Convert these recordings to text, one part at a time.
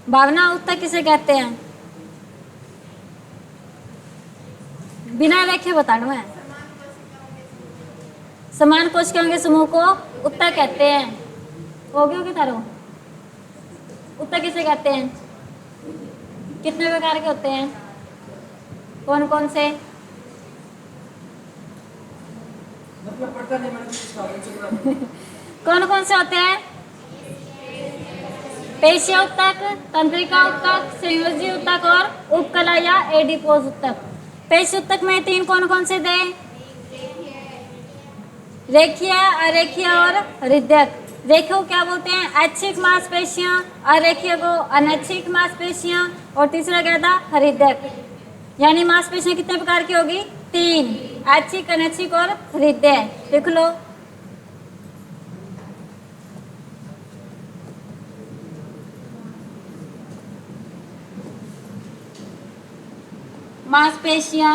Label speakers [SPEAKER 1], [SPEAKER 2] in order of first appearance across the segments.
[SPEAKER 1] भावना उत्तक किसे कहते हैं? बिना देखे बताना है। समान कोशिकाओं के समूह को उत्तक कहते हैं। हो गया तारो? उत्तक किसे कहते हैं? कितने प्रकार के होते हैं? कौन कौन से? कौन कौन से होते हैं? पेशीय उत्तक, तंत्रिका उत्तक, संयोजी उत्तक और उपकला या एडिपोज उत्तक। पेशीय उत्तक में तीन कौन कौन से थे? रेखीय, अरेखीय और हृदयक। रेखीय को क्या बोलते हैं? ऐच्छिक मांसपेशियां। अरेखीय को अनैच्छिक मांसपेशियां। और तीसरा क्या था? हृदयक। यानी मांसपेशियां कितने प्रकार की होगी? तीन, ऐच्छिक, अनैच्छिक और हृदय। देख लो। मांसपेशियां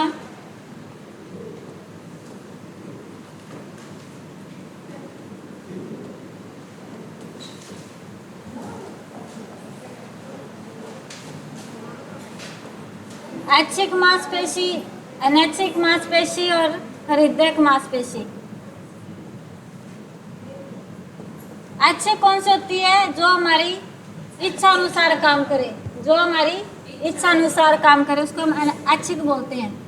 [SPEAKER 1] ऐच्छिक मांसपेशी, अनैच्छिक मांसपेशी और हृदयक मांसपेशी। ऐच्छिक कौन सी होती है? जो हमारी इच्छा अनुसार काम करे। जो हमारी इच्छा अनुसार काम करे उसको हम ऐच्छिक बोलते हैं।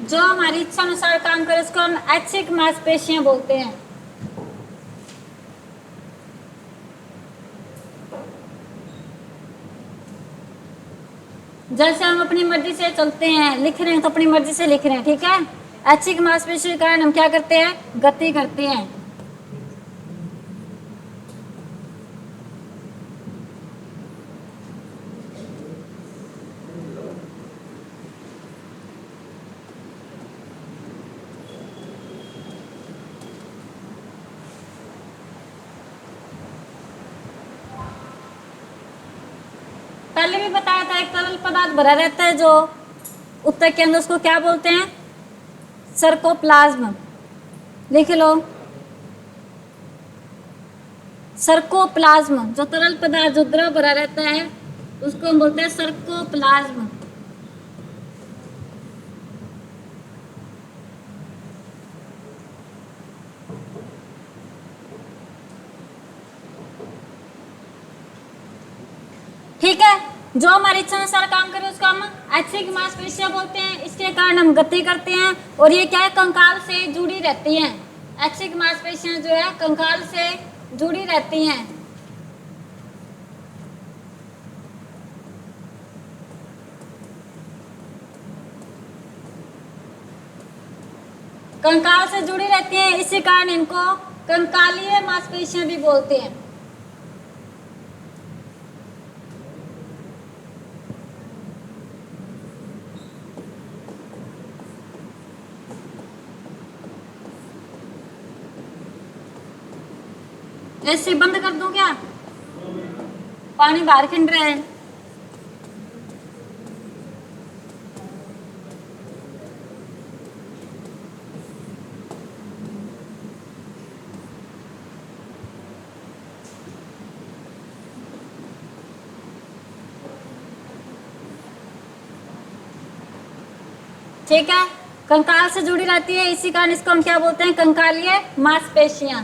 [SPEAKER 1] जो हमारी इच्छा अनुसार काम करे उसको हम ऐच्छिक मांसपेशियां बोलते हैं। जैसे हम अपनी मर्जी से चलते हैं, लिख रहे हैं तो अपनी मर्जी से लिख रहे हैं, ठीक है। ऐच्छिक मांसपेशी के कारण हम क्या करते हैं? गति करते हैं। पहले भी बताया था, एक तरल पदार्थ भरा रहता है जो उत्तक के अंदर, उसको क्या बोलते हैं? सर्कोप्लाज्म। लिख लो, सर्कोप्लाज्म। जो तरल पदार्थ, जो द्रव भरा रहता है उसको हम बोलते हैं सर्कोप्लाज्म। ठीक है। जो हमारी इच्छा अनुसार काम करे उसको हम ऐच्छिक मांसपेशियां बोलते हैं। इसके कारण हम गति करते हैं और ये क्या है? कंकाल से जुड़ी रहती हैं। ऐच्छिक मांसपेशियां जो है कंकाल से जुड़ी रहती हैं। कंकाल से जुड़ी रहती हैं, इसी कारण इनको कंकालीय मांसपेशियां भी बोलते हैं। ऐसे बंद कर दूं क्या? पानी बाहर खिंड रहा है। ठीक है, कंकाल से जुड़ी रहती है, इसी कारण इसको हम क्या बोलते हैं? कंकालीय मांसपेशियां।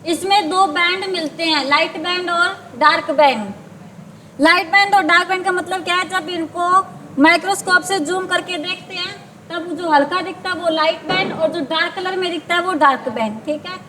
[SPEAKER 1] इसमें दो बैंड मिलते हैं, लाइट बैंड और डार्क बैंड। लाइट बैंड और डार्क बैंड का मतलब क्या है? जब इनको माइक्रोस्कोप से जूम करके देखते हैं तब जो हल्का दिखता है वो लाइट बैंड और जो डार्क कलर में दिखता है वो डार्क बैंड। ठीक है।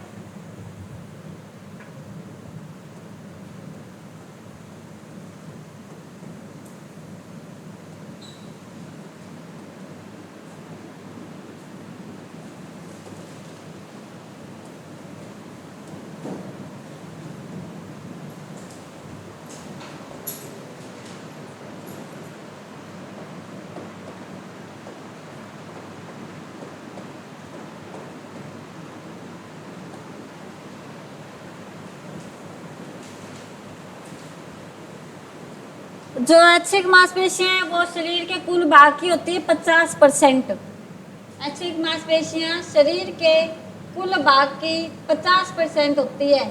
[SPEAKER 1] जो ऐच्छिक मांसपेशियां हैं वो शरीर के कुल भाग की होती है 50%। ऐच्छिक मांसपेशियां शरीर के कुल भाग की 50% होती है।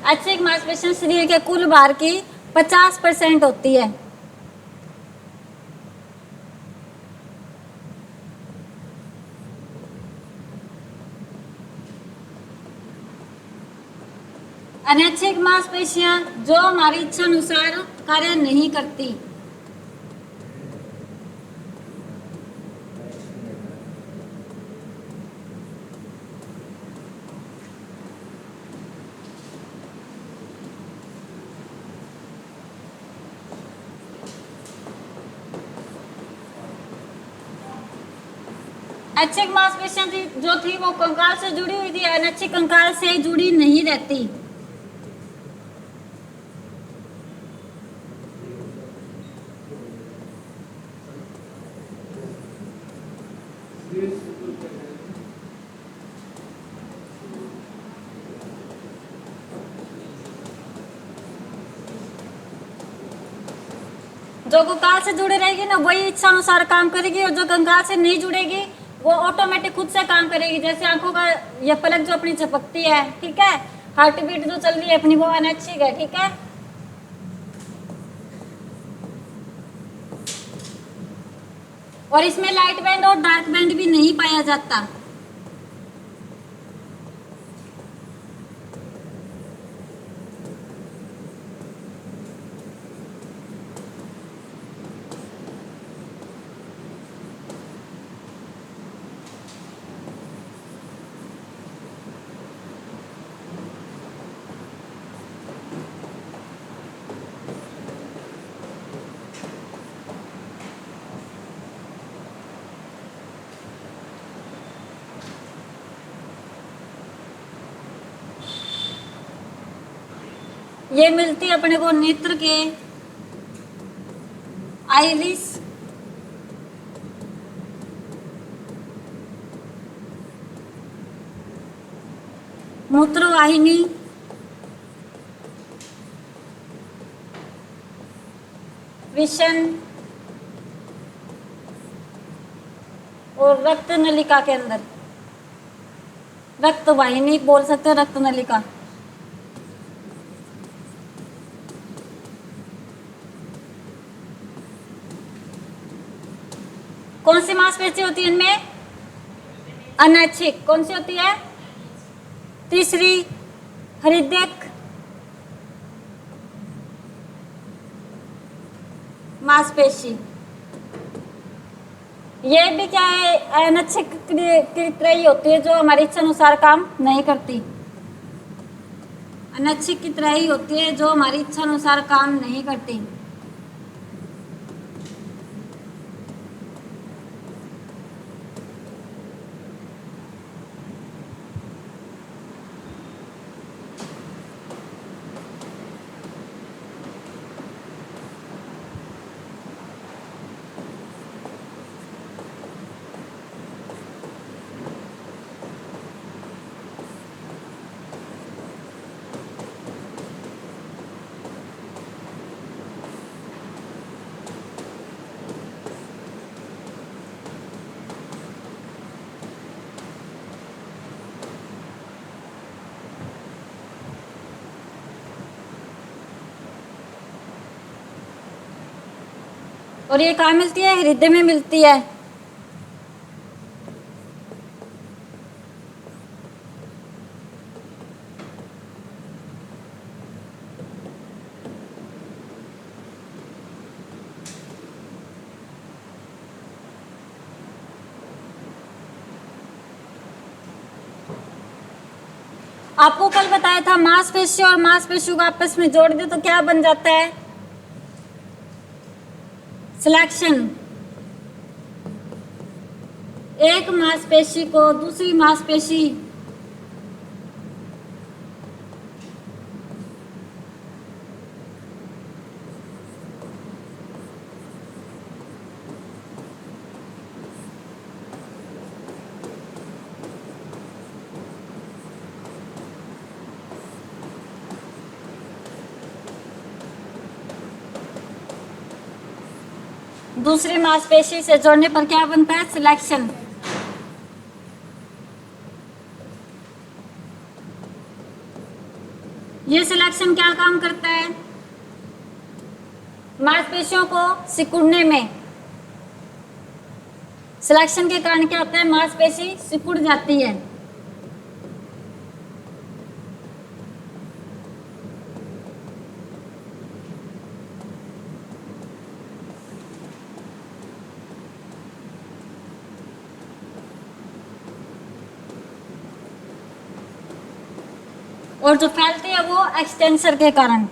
[SPEAKER 1] ऐच्छिक मांसपेशियां शरीर के कुल भार की 50% होती है। अनैच्छिक मांसपेशियां जो हमारी इच्छा अनुसार कार्य नहीं करती। ऐच्छिक मांसपेशियां जो थी वो कंकाल से जुड़ी हुई थी, अनैच्छिक कंकाल से जुड़ी नहीं रहती। जो कंकाल से जुड़ी रहेगी ना वही इच्छा अनुसार काम करेगी, और जो कंकाल से नहीं जुड़ेगी वो ऑटोमेटिक खुद से काम करेगी। जैसे आंखों का ये पलक जो अपनी झपकती है, ठीक है, हार्ट बीट जो चल रही है अपनी वो अनैच्छिक है, ठीक है। और इसमें लाइट बैंड और डार्क बैंड भी नहीं पाया जाता। ये मिलती है अपने को नेत्र के आइरिस, मूत्रवाहिनी, विशन और रक्त नलिका के अंदर। रक्त वाहिनी बोल सकते हैं, रक्त नलिका। कौन सी मांसपेशी होती है इनमें? अनैच्छिक। कौन सी होती है? तीसरी हृदयक मांसपेशी। ये भी क्या है? अनैच्छिक की तरह होती है, जो हमारी इच्छा अनुसार काम नहीं करती। अनैच्छिक की तरह ही होती है जो हमारी इच्छा अनुसार काम नहीं करती। और ये कहाँ मिलती है? हृदय में मिलती है। आपको कल बताया था मांसपेशी और मांसपेशियों को आपस में जोड़ दे तो क्या बन जाता है? सिलेक्शन। एक मांसपेशी को दूसरी मांसपेशी दूसरी मांसपेशी से जोड़ने पर क्या बनता है? सिलेक्शन। ये सिलेक्शन क्या काम करता है? मांसपेशियों को सिकुड़ने में। सिलेक्शन के कारण क्या होता है? मांसपेशी सिकुड़ जाती है। और जो फैलती है वो एक्सटेंसर के कारण।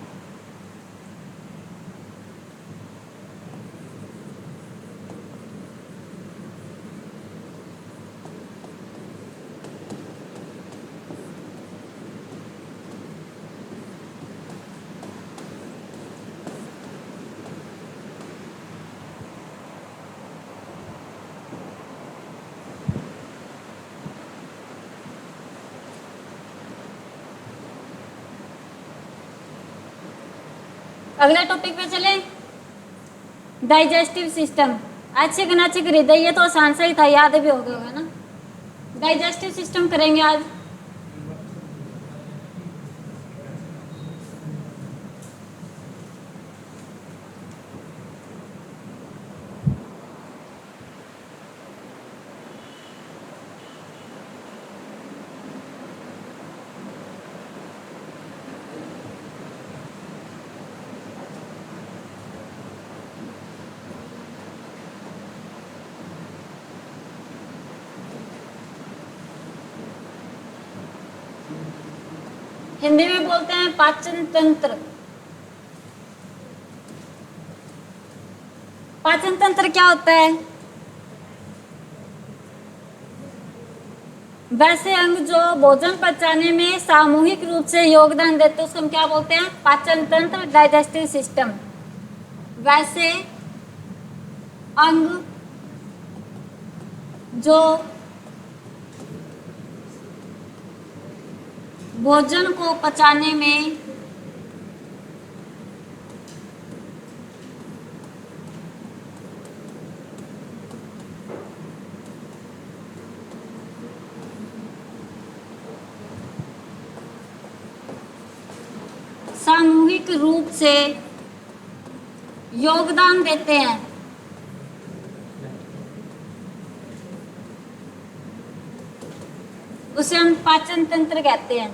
[SPEAKER 1] अगले टॉपिक पे चले, डाइजेस्टिव सिस्टम। ऐच्छिक अनैच्छिक हृदय, ये तो आसान सा ही था, याद भी हो गया होगा ना। डाइजेस्टिव सिस्टम करेंगे आज। हिंदी में बोलते हैं पाचन तंत्र। पाचन तंत्र क्या होता है? वैसे अंग जो भोजन पचाने में सामूहिक रूप से योगदान देते हैं उसको हम क्या बोलते हैं? पाचन तंत्र, डाइजेस्टिव सिस्टम। वैसे अंग जो भोजन को पचाने में सामूहिक रूप से योगदान देते हैं उसे हम पाचन तंत्र कहते हैं।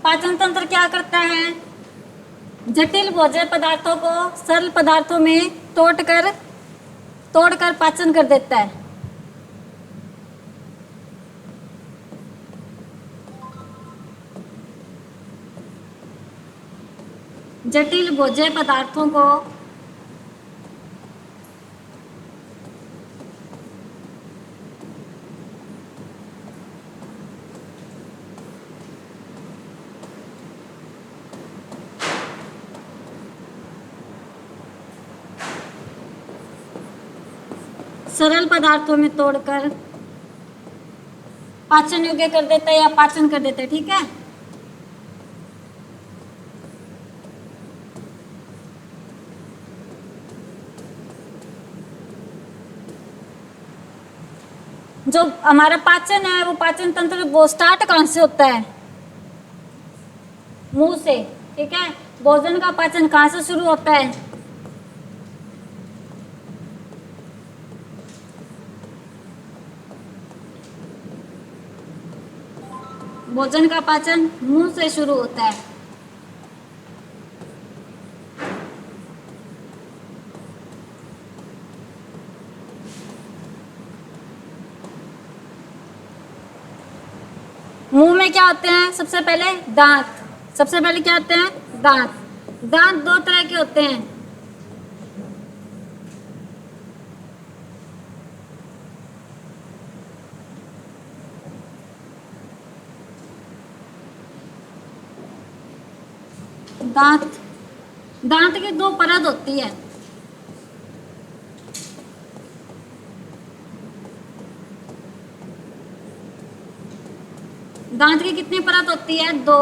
[SPEAKER 1] पाचन तंत्र क्या करता है? जटिल भोज्य पदार्थों को सरल पदार्थों में तोड़कर पाचन कर देता है। जटिल भोज्य पदार्थों को सरल पदार्थों में तोड़कर पाचन योग्य कर देता है या पाचन कर देता है। ठीक है, जो हमारा पाचन है वो पाचन तंत्र वो स्टार्ट कहाँ से होता है? मुंह से। ठीक है, भोजन का पाचन कहाँ से शुरू होता है? भोजन का पाचन मुंह से शुरू होता है। मुंह में क्या होते हैं? सबसे पहले दांत। सबसे पहले क्या होते हैं? दांत। दांत दो तरह के होते हैं। दांत की दो परत होती है। दांत की कितनी परत होती है? 2।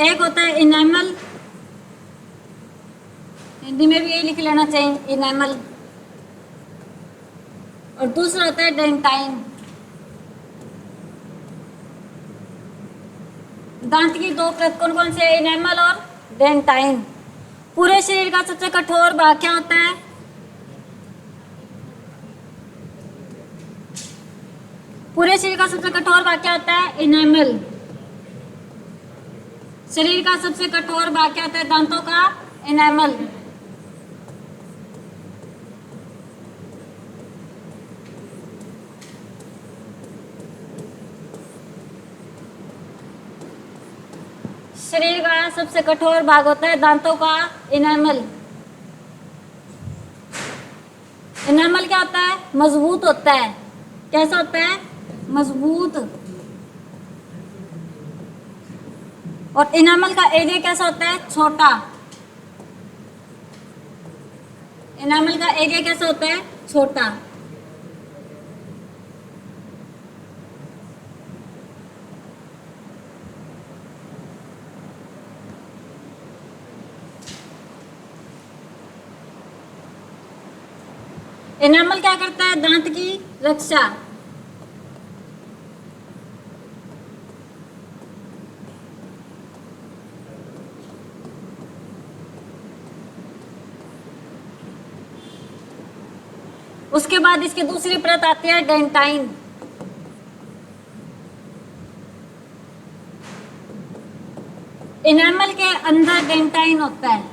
[SPEAKER 1] एक होता है इनेमल, हिंदी में भी यही लिख लेना चाहिए, इनेमल। और दूसरा होता है डेंटाइन। दांत की 2 परत कौन कौन से? इनेमल और डेंटाइन। पूरे शरीर का सबसे कठोर भाग क्या होता है? पूरे शरीर का सबसे कठोर भाग क्या होता है? इनेमल। शरीर का सबसे कठोर भाग क्या होता है दांतों का? इनेमल। शरीर का सबसे कठोर भाग होता है दांतों का इनेमल। इनेमल क्या होता है? मजबूत होता है। कैसा होता है? मजबूत। और इनेमल का एरिया कैसा होता है? छोटा। इनेमल का एरिया कैसा होता है? छोटा। इनेमल क्या करता है? दांत की रक्षा। उसके बाद इसकी दूसरी परत आती है डेंटाइन। इनेमल के अंदर डेंटाइन होता है।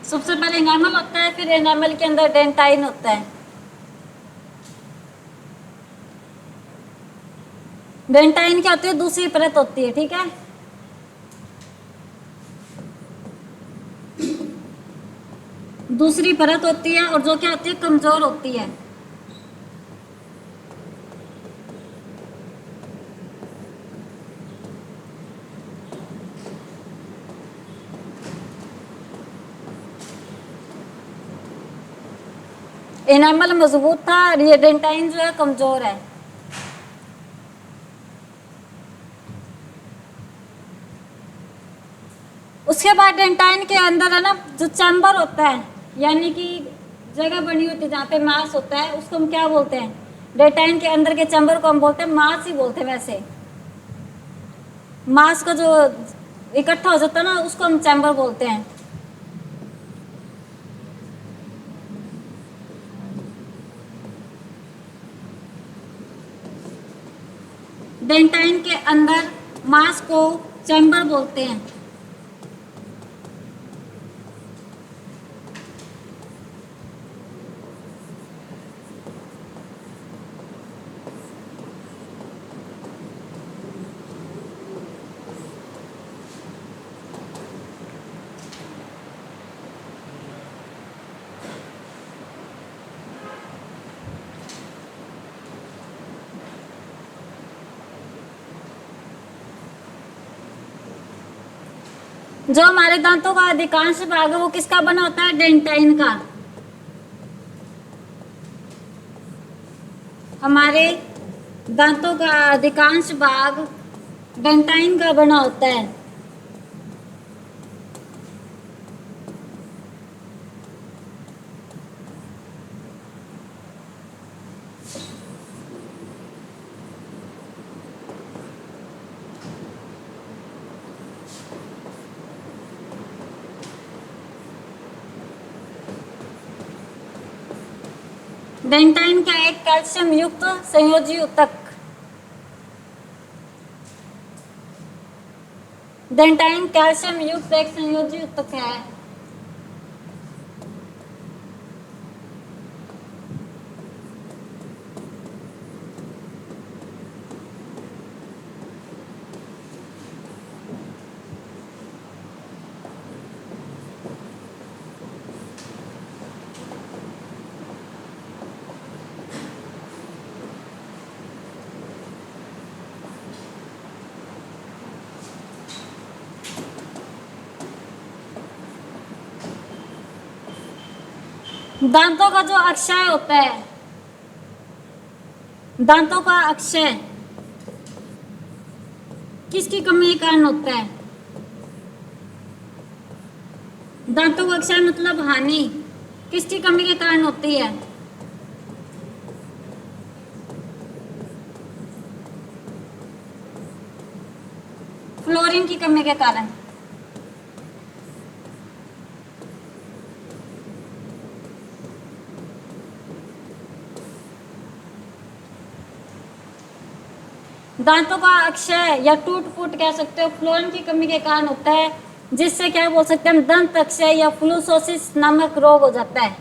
[SPEAKER 1] सबसे पहले इनेमल होता है, फिर इनेमल के अंदर डेंटाइन होता है। डेंटाइन क्या होती है? दूसरी परत होती है, ठीक है। दूसरी परत होती है और जो क्या होती है? कमजोर होती है। इनेमल मजबूत था और ये डेंटाइन जो है कमजोर है। उसके बाद डेंटाइन के अंदर है ना जो चैम्बर होता है, यानी कि जगह बनी होती है जहाँ पे मांस होता है, उसको हम क्या बोलते हैं? डेंटाइन के अंदर के चैम्बर को हम बोलते हैं मांस ही बोलते हैं। वैसे मांस का जो इकट्ठा हो जाता है ना, उसको हम चैम्बर बोलते हैं। डेंटाइन के अंदर मांस को चैम्बर बोलते हैं। जो हमारे दांतों का अधिकांश भाग है वो किसका बना होता है? डेंटाइन का। हमारे दांतों का अधिकांश भाग डेंटाइन का बना होता है। डेंटाइन का एक कैल्शियम युक्त संयोजी ऊतक। डेंटाइन कैल्शियम युक्त एक संयोजी ऊतक है। दांतों का जो अक्षय होता है, दांतों का अक्षय किसकी कमी के कारण होता है? दांतों का अक्षय मतलब हानि किसकी कमी के कारण होती है? फ्लोरीन की कमी के कारण। दांतों का अक्षय या टूट फूट कह सकते हो, फ्लोरीन की कमी के कारण होता है, जिससे क्या बोल सकते हैं हम, दंत अक्षय या फ्लूसोसिस नामक रोग हो जाता है।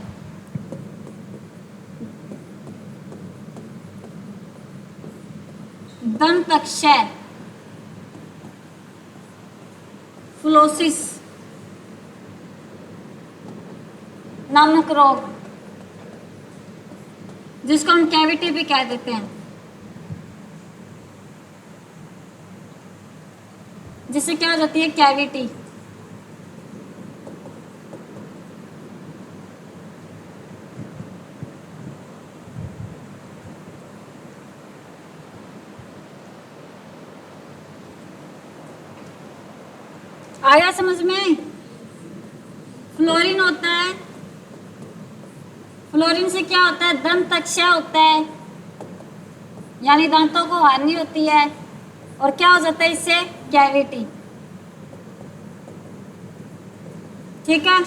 [SPEAKER 1] दंत अक्षय फ्लोसिस नामक रोग, जिसको हम कैविटी भी कह देते हैं, जिससे क्या हो जाती है कैविटी। आया समझ में? फ्लोरीन होता है, फ्लोरीन से क्या होता है, दंत अक्षय होता है, यानी दांतों को हानि होती है, और क्या हो जाता है इससे, कैविटी। ठीक है।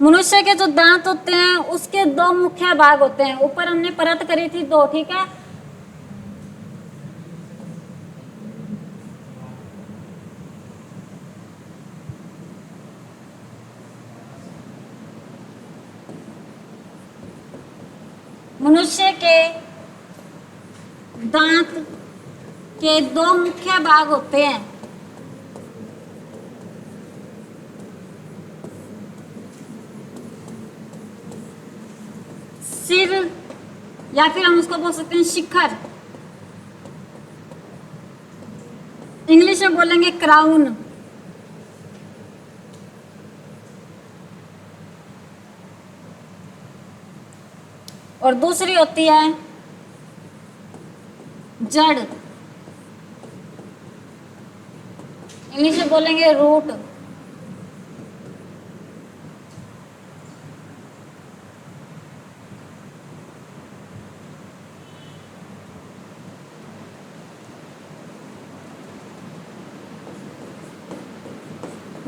[SPEAKER 1] मनुष्य के जो दांत होते हैं उसके दो मुख्य भाग होते हैं, ऊपर हमने परत करी थी दो, ठीक है। मनुष्य के दांत के दो मुख्य भाग होते हैं, सिर, या फिर हम उसको बोल सकते हैं शिखर, इंग्लिश में बोलेंगे क्राउन। और दूसरी होती है जड़, इंग्लिश में बोलेंगे रूट।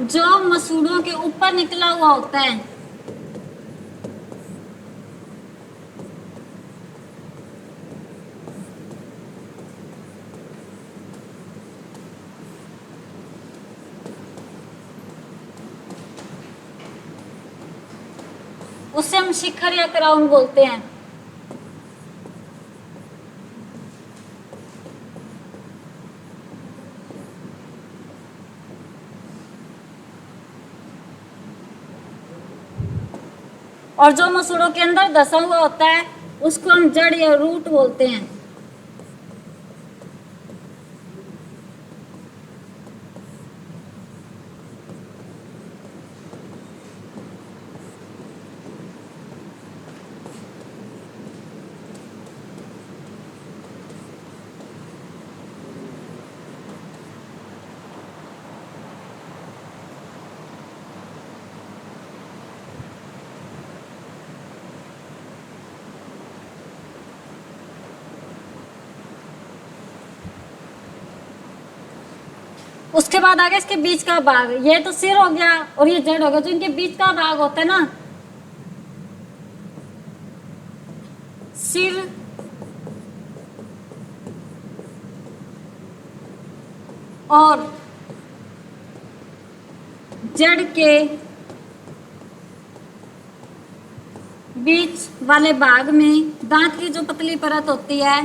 [SPEAKER 1] जो मसूड़ों के ऊपर निकला हुआ होता है, उससे हम शिखर या क्राउन बोलते हैं। और जो मसूड़ों के अंदर धसा हुआ होता है उसको हम जड़ या रूट बोलते हैं। उसके बाद आ गया इसके बीच का भाग, ये तो सिर हो गया और ये जड़ हो गया, जो इनके बीच का भाग होता है ना, सिर और जड़ के बीच वाले भाग में दांत की जो पतली परत होती है,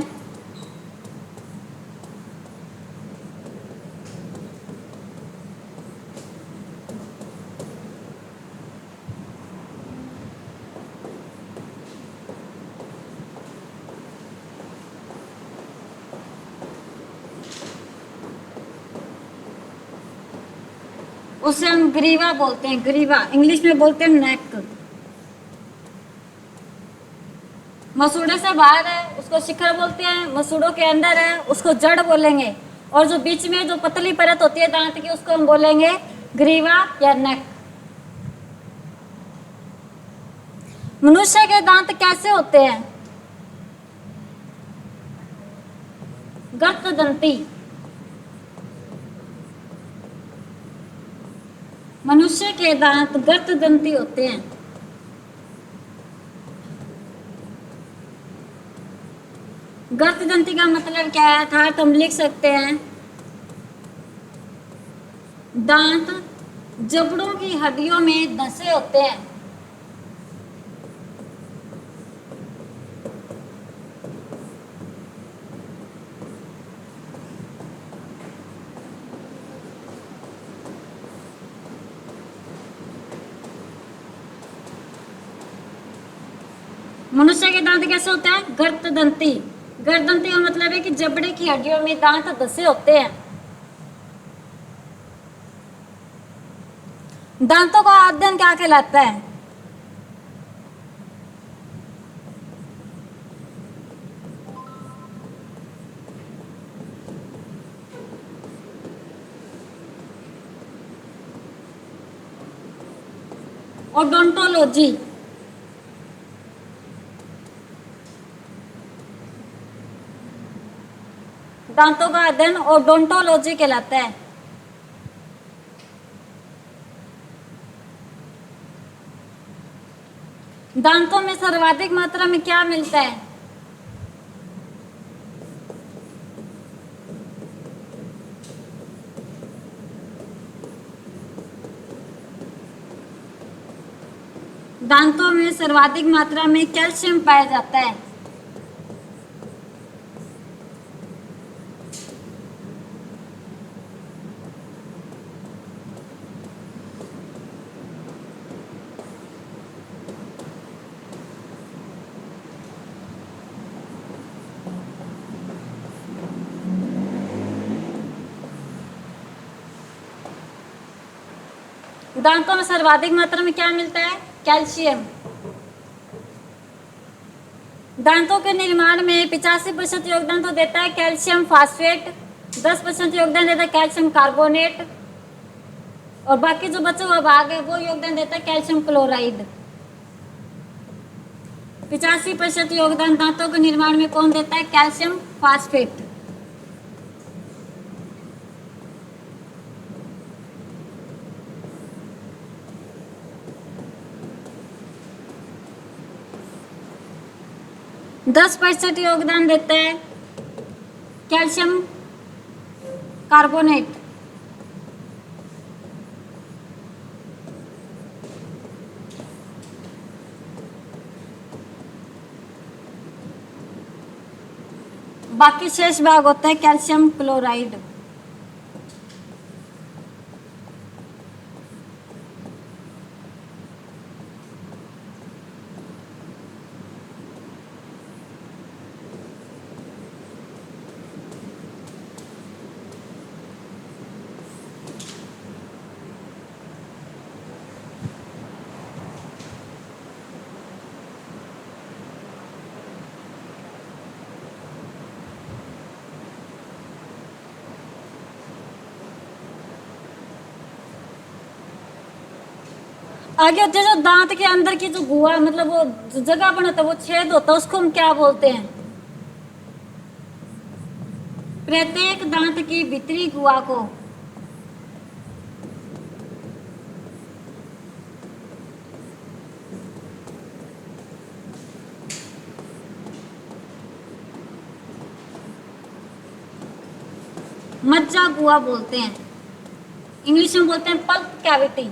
[SPEAKER 1] उसे हम ग्रीवा बोलते हैं, ग्रीवा, इंग्लिश में बोलते हैं नेक। मसूड़े से बाहर है उसको शिखर बोलते हैं, मसूड़ों के अंदर है उसको जड़ बोलेंगे, और जो बीच में जो पतली परत होती है दांत की उसको हम बोलेंगे ग्रीवा या नेक। मनुष्य के दांत कैसे होते हैं? गर्तदंती। मनुष्य के दांत गर्तदंती होते हैं। गर्तदंती का मतलब क्या है? अर्थात हम लिख सकते हैं दांत जबड़ों की हड्डियों में धंसे होते हैं। मनुष्य के दांत कैसे होते हैं? गर्तदंती। गर्तदंती का मतलब है कि जबड़े की हड्डियों में दांत धंसे होते हैं। दांतों का अध्ययन क्या कहलाता है? ओडोंटोलॉजी। दांतों का अध्ययन ओडोंटोलॉजी कहलाता है। दांतों में सर्वाधिक मात्रा में क्या मिलता है? दांतों में सर्वाधिक मात्रा में कैल्शियम पाया जाता है। दांतों में सर्वाधिक मात्रा में क्या मिलता है? कैल्शियम। दांतों के निर्माण में 85% योगदान तो देता है कैल्शियम फास्फेट, 10% योगदान देता है कैल्शियम कार्बोनेट, और बाकी जो बचा हुआ भाग है वो योगदान देता है कैल्शियम क्लोराइड। 85% योगदान दांतों के निर्माण में कौन देता है? Calcium phosphate. दस % योगदान देता है कैल्शियम कार्बोनेट। बाकी शेष भाग होता है कैल्शियम क्लोराइड। आगे होते जो दांत के अंदर की जो गुहा, मतलब वो जो जगह बनाता है, वो छेद होता है, उसको हम क्या बोलते हैं? प्रत्येक दांत की भीतरी गुहा को मज्जा गुहा बोलते हैं। इंग्लिश में बोलते हैं पल्प कैविटी।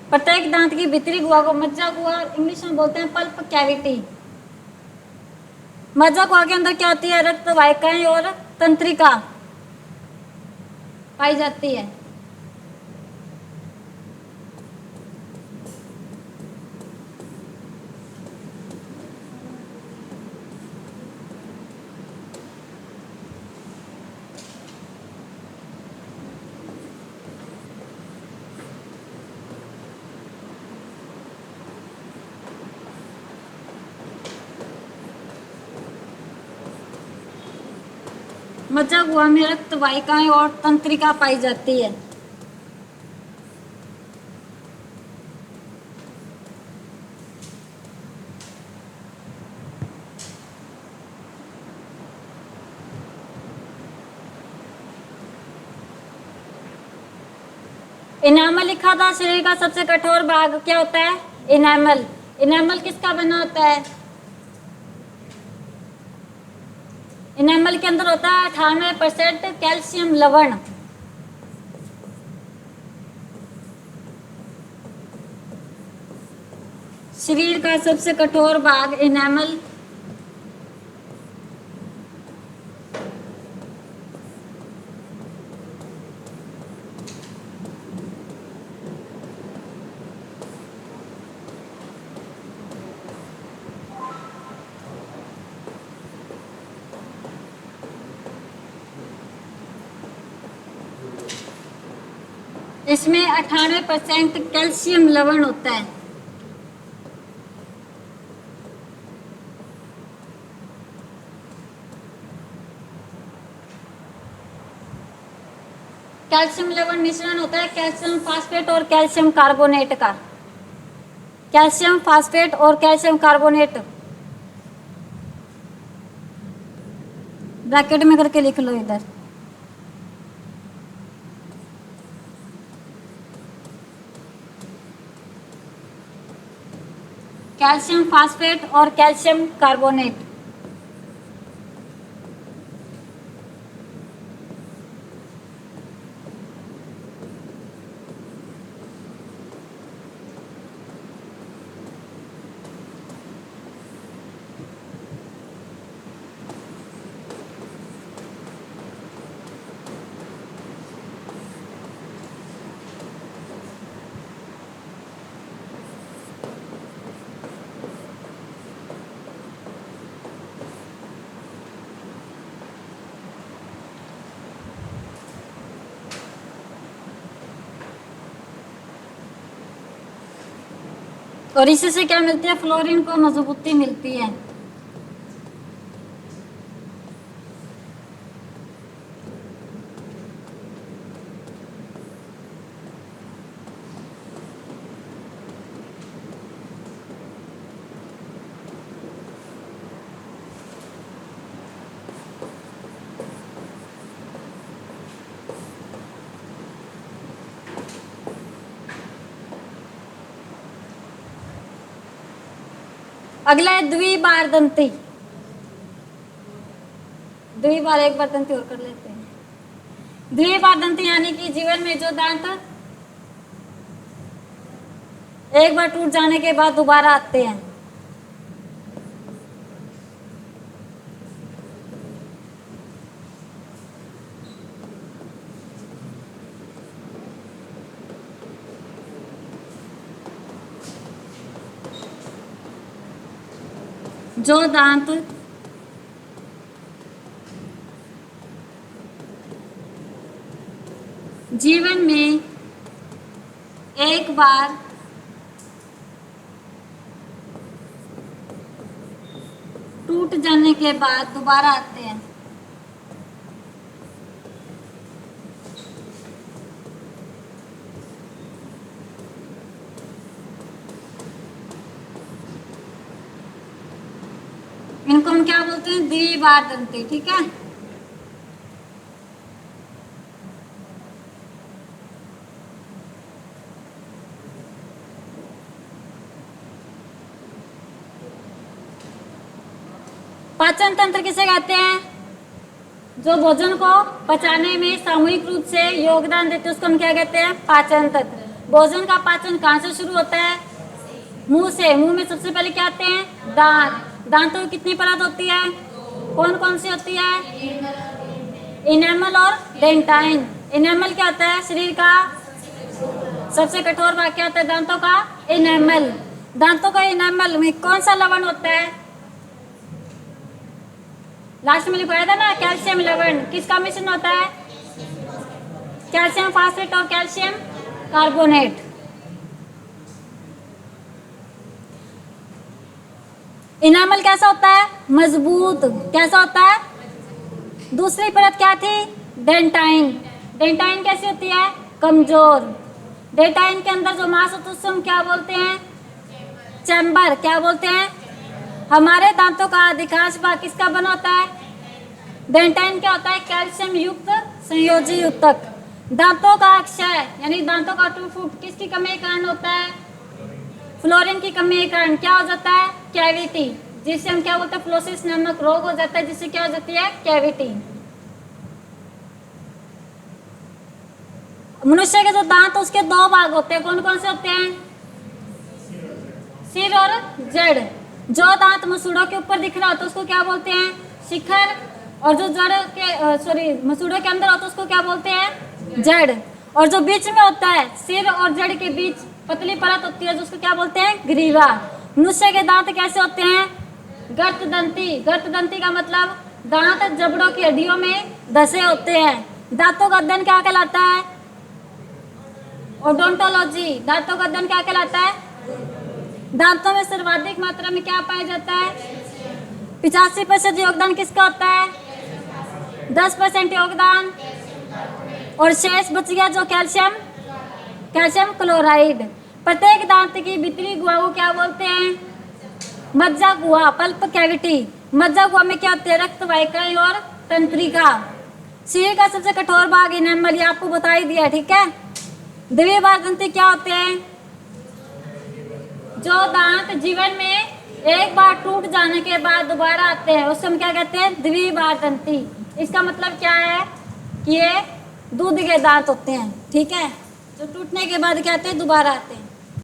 [SPEAKER 1] प्रत्येक दांत की भीतरी गुहा को मज्जा गुहा, इंग्लिश में बोलते हैं पल्प कैविटी। मज्जा गुहा के अंदर क्या होती है? रक्त वाहिकाएं और तंत्रिका पाई जाती है। मज्जा गुहा में रक्त वाहिकाएं और तंत्रिका पाई जाती है। इनामल लिखा था, शरीर का सबसे कठोर भाग क्या होता है? इनामल। इनामल किसका बना होता है? इनामल के अंदर होता है 98% कैल्शियम लवण। शरीर का सबसे कठोर भाग इनामल। इसमें 98% कैल्शियम लवण होता है। कैल्शियम लवण मिश्रण होता है कैल्शियम फास्फेट और कैल्शियम कार्बोनेट का। कैल्शियम फास्फेट और कैल्शियम कार्बोनेट ब्रैकेट में करके लिख लो इधर। कैल्शियम फास्फेट और कैल्शियम कार्बोनेट। और इससे क्या मिलती है? फ्लोरीन को मजबूती मिलती है। अगला है द्विबार दंती। द्विबार, एक बार दंती और कर लेते हैं। द्विबार दंती यानी कि जीवन में जो दांत एक बार टूट जाने के बाद दोबारा आते हैं। जो दांत जीवन में एक बार टूट जाने के बाद दोबारा आते हैं। इनको हम क्या बोलते हैं? द्विबार दंती। ठीक है। पाचन तंत्र किसे कहते हैं? जो भोजन को पचाने में सामूहिक रूप से योगदान देते हैं उसको हम क्या कहते हैं? पाचन तंत्र। भोजन का पाचन कहाँ से शुरू होता है? मुंह से। मुंह में सबसे पहले क्या आते हैं? दांत। दांतों की कितनी परत होती है? कौन कौन सी होती है? इनेमल और डेंटाइन। इनेमल क्या होता है? शरीर का सबसे कठोर भाग क्या होता है? दांतों का इनेमल। दांतों का इनेमल में कौन सा लवण होता है? लास्ट में लिखवाया था ना, कैल्शियम लवण। किसका मिश्रण होता है? कैल्शियम फास्फेट और कैल्शियम कार्बोनेट। इनामल कैसा होता है? मजबूत। कैसा होता है? दूसरी परत क्या थी? डेंटाइन। डेंटाइन कैसी होती है? कमजोर। डेंटाइन के अंदर जो मांस होता है उसको हम क्या बोलते हैं? चैम्बर। क्या बोलते हैं? हमारे दांतों का अधिकांश भाग किसका बना होता है? डेंटाइन क्या होता है? कैल्शियम युक्त संयोजी ऊतक। दांतों का क्षय यानी दांतों का टूट किसकी कमी के कारण होता है? फ्लोरीन की कमी के कारण क्या हो जाता है? कैविटी, जिससे हम क्या बोलते हैं? फ्लोसिस नामक रोग हो जाता है, जिससे क्या हो जाती है? कैविटी। मनुष्य के जो दांत उसके दो भाग होते हैं, कौन कौन से होते हैं? सिर और जड़। जो दांत मसूड़ों के ऊपर दिख रहा होता है उसको क्या बोलते हैं? शिखर। और जो जड़ के मसूड़ों के अंदर होता है उसको क्या बोलते हैं? जड़। और जो बीच में होता है सिर और जड़ के बीच पतली परत होती है, जो उसको क्या बोलते हैं? ग्रीवा। मनुष्य के दांत कैसे होते हैं? गर्तदंती। गर्तदंती का मतलब दांत जबड़ों की हड्डियों में धसे होते हैं। दांतों का अध्ययन क्या कहलाता है? ओडोंटोलॉजी। दांतों का अध्ययन क्या कहलाता है? दांतों में सर्वाधिक मात्रा में क्या पाया जाता है? 85% योगदान किसका होता है? 10% योगदान और शेष बच गया जो कैल्शियम क्लोराइड। प्रत्येक दांत की भीतरी गुहा को क्या बोलते हैं? मज्जा गुहा, पल्प कैविटी। मज्जा गुहा में क्या होते हैं? रक्त वाहिकाएं और तंत्रिका। शरीर का सबसे कठोर भाग इनेमल, ये आपको बता ही दिया, ठीक है। द्विबार दंती क्या होते हैं? जो दांत जीवन में एक बार टूट जाने के बाद दोबारा आते हैं उससे हम क्या कहते हैं? द्विबार दंती। इसका मतलब क्या है कि ये दूध के दांत होते हैं, ठीक है, जो टूटने के बाद क्या आते हैं? दोबारा आते हैं।